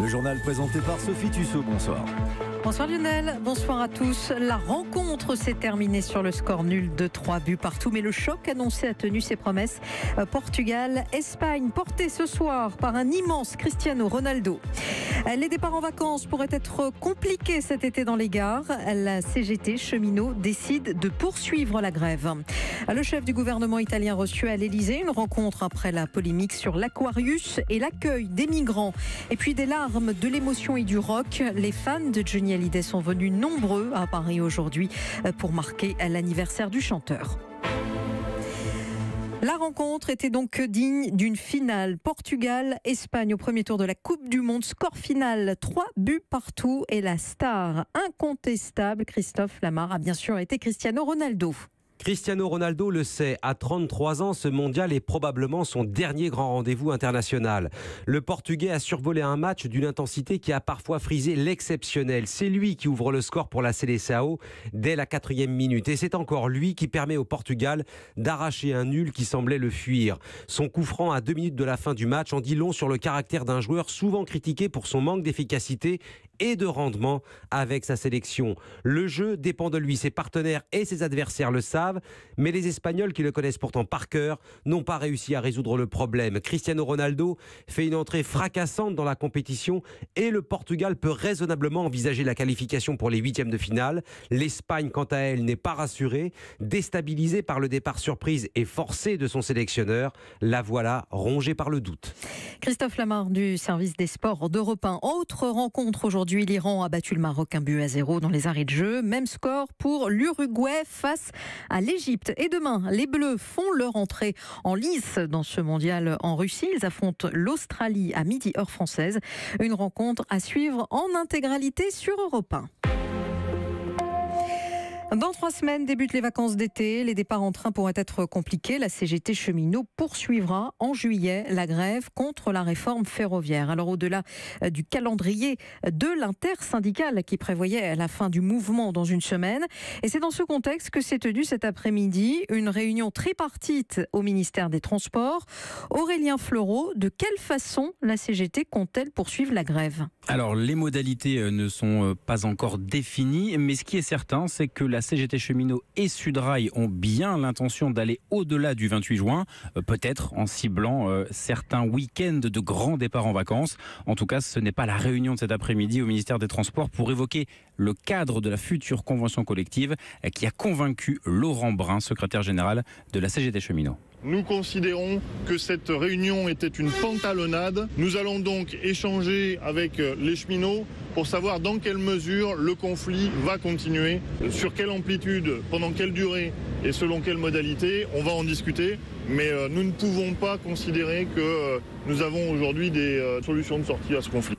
Le journal présenté par Sophie Tussaud, bonsoir. Bonsoir Lionel, bonsoir à tous. La rencontre s'est terminée sur le score nul de 3 buts partout, mais le choc annoncé a tenu ses promesses. Portugal-Espagne, porté ce soir par un immense Cristiano Ronaldo. Les départs en vacances pourraient être compliqués cet été dans les gares. La CGT cheminot décide de poursuivre la grève. Le chef du gouvernement italien reçu à l'Elysée, une rencontre après la polémique sur l'Aquarius et l'accueil des migrants. Et puis des larmes, de l'émotion et du rock. Les fans de Johnny Hallyday sont venus nombreux à Paris aujourd'hui pour marquer l'anniversaire du chanteur. La rencontre était donc digne d'une finale. Portugal-Espagne au premier tour de la Coupe du Monde. Score final, 3 buts partout. Et la star incontestable, Christophe Lamarre, a bien sûr été Cristiano Ronaldo. Cristiano Ronaldo le sait, à 33 ans, ce mondial est probablement son dernier grand rendez-vous international. Le Portugais a survolé un match d'une intensité qui a parfois frisé l'exceptionnel. C'est lui qui ouvre le score pour la Seleção dès la 4e minute. Et c'est encore lui qui permet au Portugal d'arracher un nul qui semblait le fuir. Son coup franc à 2 minutes de la fin du match en dit long sur le caractère d'un joueur souvent critiqué pour son manque d'efficacité et de rendement avec sa sélection. Le jeu dépend de lui, ses partenaires et ses adversaires le savent, mais les Espagnols qui le connaissent pourtant par cœur n'ont pas réussi à résoudre le problème. Cristiano Ronaldo fait une entrée fracassante dans la compétition et le Portugal peut raisonnablement envisager la qualification pour les 8e de finale. L'Espagne, quant à elle, n'est pas rassurée, déstabilisée par le départ surprise et forcé de son sélectionneur. La voilà rongée par le doute. Christophe Lamarre du service des sports d'Europe 1. Autre rencontre aujourd'hui, l'Iran a battu le Maroc 1-0 dans les arrêts de jeu. Même score pour l'Uruguay face à l'Égypte. Et demain, les Bleus font leur entrée en lice dans ce mondial en Russie. Ils affrontent l'Australie à midi heure française. Une rencontre à suivre en intégralité sur Europe 1. Dans 3 semaines débutent les vacances d'été. Les départs en train pourraient être compliqués. La CGT cheminot poursuivra en juillet la grève contre la réforme ferroviaire. Alors au-delà du calendrier de l'intersyndicale qui prévoyait la fin du mouvement dans une semaine. Et c'est dans ce contexte que s'est tenue cet après-midi une réunion tripartite au ministère des Transports. Aurélien Fleureau, de quelle façon la CGT compte-t-elle poursuivre la grève ? Alors les modalités ne sont pas encore définies, mais ce qui est certain, c'est que la CGT cheminot et Sudrail ont bien l'intention d'aller au-delà du 28 juin, peut-être en ciblant certains week-ends de grands départs en vacances. En tout cas, ce n'est pas la réunion de cet après-midi au ministère des Transports pour évoquer le cadre de la future convention collective qui a convaincu Laurent Brun, secrétaire général de la CGT cheminot. Nous considérons que cette réunion était une pantalonnade. Nous allons donc échanger avec les cheminots pour savoir dans quelle mesure le conflit va continuer, sur quelle amplitude, pendant quelle durée et selon quelle modalité. On va en discuter, mais nous ne pouvons pas considérer que nous avons aujourd'hui des solutions de sortie à ce conflit.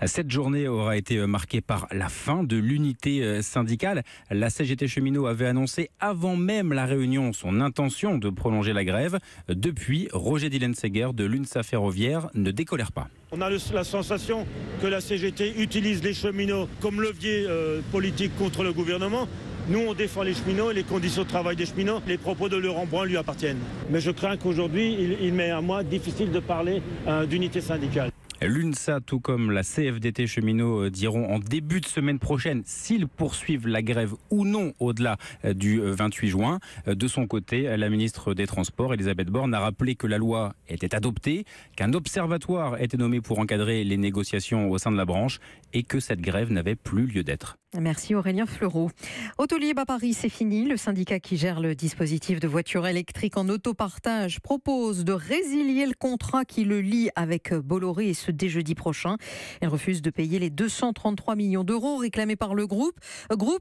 Cette journée aura été marquée par la fin de l'unité syndicale. La CGT cheminot avait annoncé avant même la réunion son intention de prolonger la grève. Depuis, Roger Dillenseger de l'UNSA Ferroviaire ne décolère pas. On a la sensation que la CGT utilise les cheminots comme levier politique contre le gouvernement. Nous, on défend les cheminots et les conditions de travail des cheminots. Les propos de Laurent Brun lui appartiennent. Mais je crains qu'aujourd'hui, il m'est à moi difficile de parler d'unité syndicale. L'UNSA, tout comme la CFDT cheminot, diront en début de semaine prochaine s'ils poursuivent la grève ou non au-delà du 28 juin. De son côté, la ministre des Transports, Elisabeth Borne, a rappelé que la loi était adoptée, qu'un observatoire était nommé pour encadrer les négociations au sein de la branche et que cette grève n'avait plus lieu d'être. Merci Aurélien Fleureau. Autolib à Paris, c'est fini. Le syndicat qui gère le dispositif de voitures électriques en autopartage propose de résilier le contrat qui le lie avec Bolloré et ce dès jeudi prochain. Elle refuse de payer les 233 millions d'euros réclamés par le groupe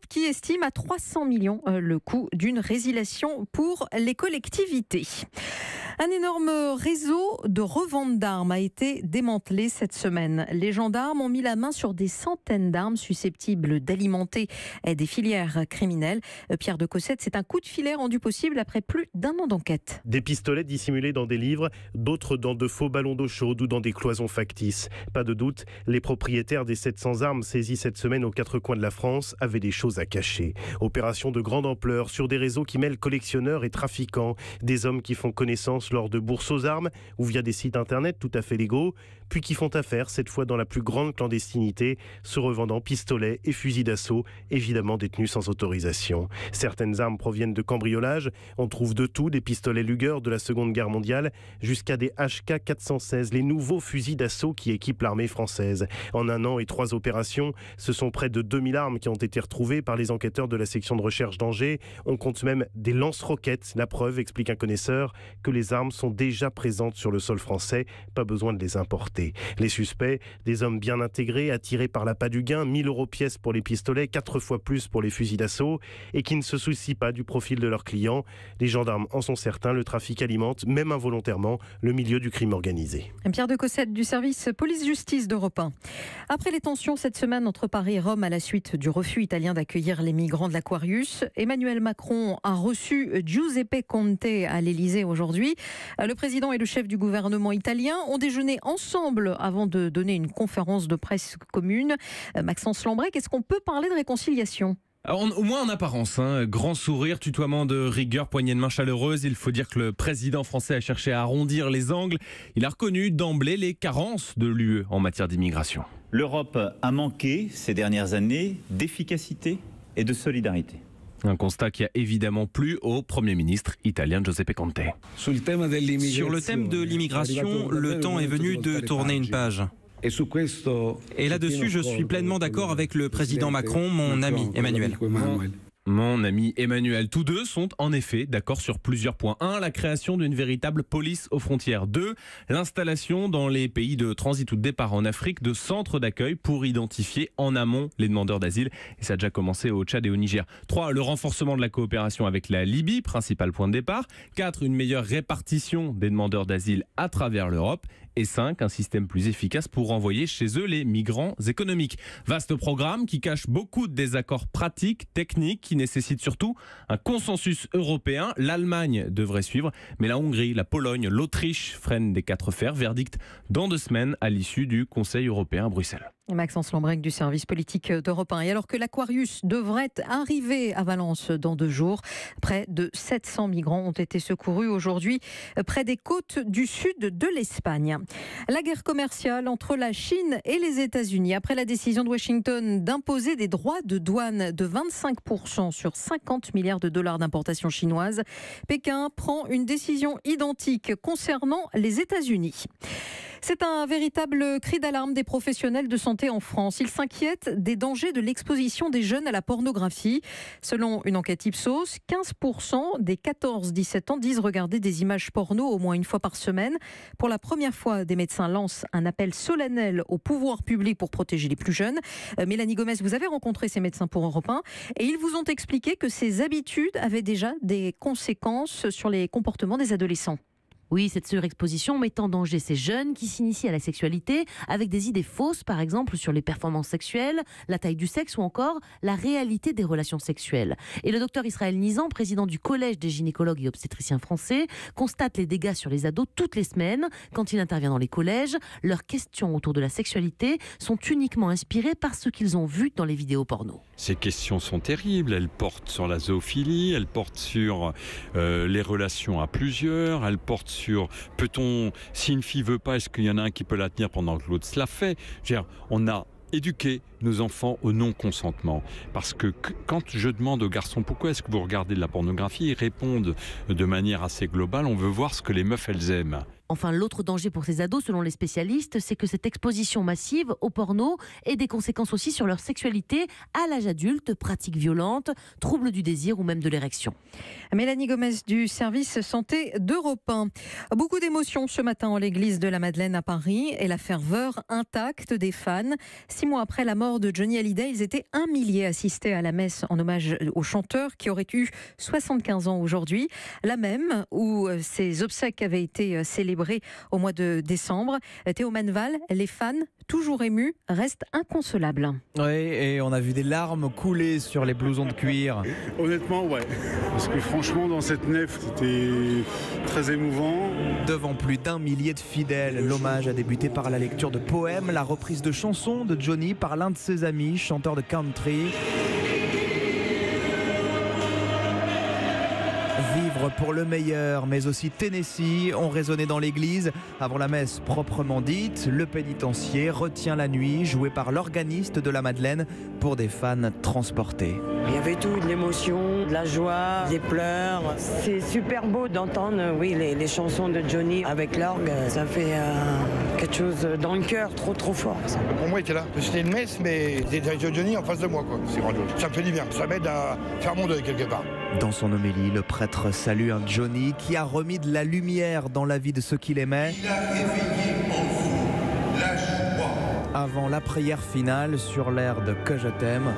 qui estime à 300 millions le coût d'une résiliation pour les collectivités. Un énorme réseau de revente d'armes a été démantelé cette semaine. Les gendarmes ont mis la main sur des centaines d'armes susceptibles d'alimenter des filières criminelles. Pierre de Cossette, c'est un coup de filet rendu possible après plus d'1 an d'enquête. Des pistolets dissimulés dans des livres, d'autres dans de faux ballons d'eau chaude ou dans des cloisons factices. Pas de doute, les propriétaires des 700 armes saisies cette semaine aux 4 coins de la France avaient des choses à cacher. Opération de grande ampleur sur des réseaux qui mêlent collectionneurs et trafiquants, des hommes qui font connaissance lors de bourses aux armes ou via des sites internet tout à fait légaux. puis qui font affaire, cette fois dans la plus grande clandestinité, se revendant pistolets et fusils d'assaut, évidemment détenus sans autorisation. Certaines armes proviennent de cambriolages. On trouve de tout, des pistolets Luger de la Seconde Guerre mondiale jusqu'à des HK-416, les nouveaux fusils d'assaut qui équipent l'armée française. En 1 an et 3 opérations, ce sont près de 2000 armes qui ont été retrouvées par les enquêteurs de la section de recherche d'Angers. On compte même des lance-roquettes. La preuve, explique un connaisseur, que les armes sont déjà présentes sur le sol français. Pas besoin de les importer. Les suspects, des hommes bien intégrés, attirés par l'appât du gain, 1000 € pièce pour les pistolets, 4 fois plus pour les fusils d'assaut, et qui ne se soucient pas du profil de leurs clients. Les gendarmes en sont certains, le trafic alimente, même involontairement, le milieu du crime organisé. Pierre de Cossette du service police-justice d'Europe 1. Après les tensions cette semaine entre Paris et Rome à la suite du refus italien d'accueillir les migrants de l'Aquarius, Emmanuel Macron a reçu Giuseppe Conte à l'Elysée aujourd'hui. Le président et le chef du gouvernement italien ont déjeuné ensemble avant de donner une conférence de presse commune. Maxence Lambrec, est-ce qu'on peut parler de réconciliation ? Au moins en apparence, grand sourire, tutoiement de rigueur, poignée de main chaleureuse. Il faut dire que le président français a cherché à arrondir les angles. Il a reconnu d'emblée les carences de l'UE en matière d'immigration. L'Europe a manqué ces dernières années d'efficacité et de solidarité. Un constat qui a évidemment plu au Premier ministre italien Giuseppe Conte. Sur le thème de l'immigration, le temps est venu de tourner une page. Et là-dessus, je suis pleinement d'accord avec le président Macron, mon ami Emmanuel. Mon ami Emmanuel, tous deux sont en effet d'accord sur plusieurs points. 1. La création d'une véritable police aux frontières. 2. L'installation dans les pays de transit ou de départ en Afrique de centres d'accueil pour identifier en amont les demandeurs d'asile. Et ça a déjà commencé au Tchad et au Niger. 3. Le renforcement de la coopération avec la Libye, principal point de départ. 4. Une meilleure répartition des demandeurs d'asile à travers l'Europe. Et 5, un système plus efficace pour renvoyer chez eux les migrants économiques. Vaste programme qui cache beaucoup de désaccords pratiques, techniques, qui nécessitent surtout un consensus européen. L'Allemagne devrait suivre, mais la Hongrie, la Pologne, l'Autriche freinent des 4 fers. Verdict dans 2 semaines à l'issue du Conseil européen à Bruxelles. Maxence Lambrec du service politique d'Europe 1. Et alors que l'Aquarius devrait arriver à Valence dans 2 jours, près de 700 migrants ont été secourus aujourd'hui près des côtes du sud de l'Espagne. La guerre commerciale entre la Chine et les États-Unis. Après la décision de Washington d'imposer des droits de douane de 25% sur 50 milliards de dollars d'importations chinoises, Pékin prend une décision identique concernant les États-Unis. C'est un véritable cri d'alarme des professionnels de santé en France. Ils s'inquiètent des dangers de l'exposition des jeunes à la pornographie. Selon une enquête Ipsos, 15% des 14-17 ans disent regarder des images porno au moins une fois par semaine. Pour la première fois, des médecins lancent un appel solennel au pouvoir public pour protéger les plus jeunes. Mélanie Gomez, vous avez rencontré ces médecins pour Europe 1 et ils vous ont expliqué que ces habitudes avaient déjà des conséquences sur les comportements des adolescents. Oui, cette surexposition met en danger ces jeunes qui s'initient à la sexualité avec des idées fausses, par exemple sur les performances sexuelles, la taille du sexe ou encore la réalité des relations sexuelles. Et le docteur Israël Nizan, président du Collège des gynécologues et obstétriciens français, constate les dégâts sur les ados toutes les semaines. Quand il intervient dans les collèges, leurs questions autour de la sexualité sont uniquement inspirées par ce qu'ils ont vu dans les vidéos porno. Ces questions sont terribles, elles portent sur la zoophilie, elles portent sur les relations à plusieurs, elles portent sur peut-on, si une fille veut pas, est-ce qu'il y en a un qui peut la tenir pendant que l'autre se la fait? On a éduqué nos enfants au non-consentement. Parce que quand je demande aux garçons pourquoi est-ce que vous regardez de la pornographie, ils répondent de manière assez globale, on veut voir ce que les meufs elles aiment. Enfin, l'autre danger pour ces ados, selon les spécialistes, c'est que cette exposition massive au porno ait des conséquences aussi sur leur sexualité à l'âge adulte, pratiques violentes, troubles du désir ou même de l'érection. Mélanie Gomez du service santé d'Europe 1. Beaucoup d'émotions ce matin en l'église de la Madeleine à Paris et la ferveur intacte des fans. 6 mois après la mort de Johnny Hallyday, ils étaient 1 millier assistés à la messe en hommage au chanteur qui aurait eu 75 ans aujourd'hui. La même où ses obsèques avaient été célébrées au mois de décembre. Théo Manval, les fans, toujours émus, restent inconsolables. Oui, et on a vu des larmes couler sur les blousons de cuir. Honnêtement, ouais. Parce que franchement, dans cette nef, c'était très émouvant. Devant plus d'1 millier de fidèles, l'hommage a débuté par la lecture de poèmes, la reprise de chansons de Johnny par l'un de ses amis, chanteur de country. Vivre pour le meilleur, mais aussi Tennessee ont résonné dans l'église. Avant la messe proprement dite, le pénitencier retient la nuit, joué par l'organiste de la Madeleine pour des fans transportés. Il y avait tout, de l'émotion, de la joie, des pleurs. C'est super beau d'entendre les chansons de Johnny avec l'orgue. Ça fait quelque chose dans le cœur, trop fort. Ça. Pour moi, il était là. C'était une messe, mais c'était Johnny en face de moi. C'est grandiose. Ça me fait du bien. Ça m'aide à faire mon deuil quelque part. Dans son homélie, le prêtre salue un Johnny qui a remis de la lumière dans la vie de ceux qu'il aimait. Il a réveillé en vous la joie. Avant la prière finale sur l'air de Que je t'aime.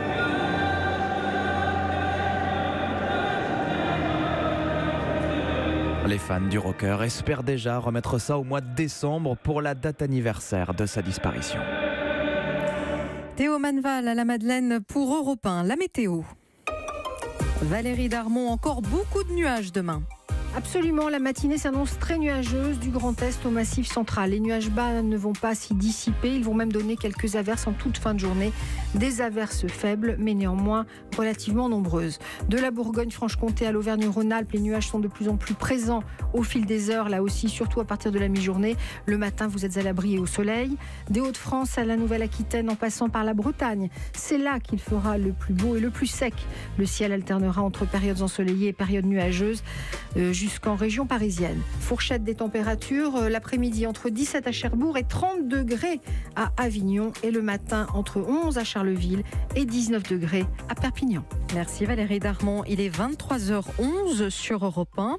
Les fans du rocker espèrent déjà remettre ça au mois de décembre pour la date anniversaire de sa disparition. Théo Manval à la Madeleine pour Europe 1, la météo. Valérie Darmon, encore beaucoup de nuages demain. Absolument, la matinée s'annonce très nuageuse du Grand Est au Massif central. Les nuages bas ne vont pas s'y dissiper, ils vont même donner quelques averses en toute fin de journée. Des averses faibles, mais néanmoins relativement nombreuses. De la Bourgogne-Franche-Comté à l'Auvergne-Rhône-Alpes, les nuages sont de plus en plus présents au fil des heures, là aussi, surtout à partir de la mi-journée. Le matin, vous êtes à l'abri et au soleil. Des Hauts-de-France à la Nouvelle-Aquitaine en passant par la Bretagne, c'est là qu'il fera le plus beau et le plus sec. Le ciel alternera entre périodes ensoleillées et périodes nuageuses jusqu'en région parisienne. Fourchette des températures, l'après-midi entre 17 à Cherbourg et 30 degrés à Avignon et le matin entre 11 à Charleville et 19 degrés à Perpignan. Merci Valérie Darmon, il est 23h11 sur Europe 1.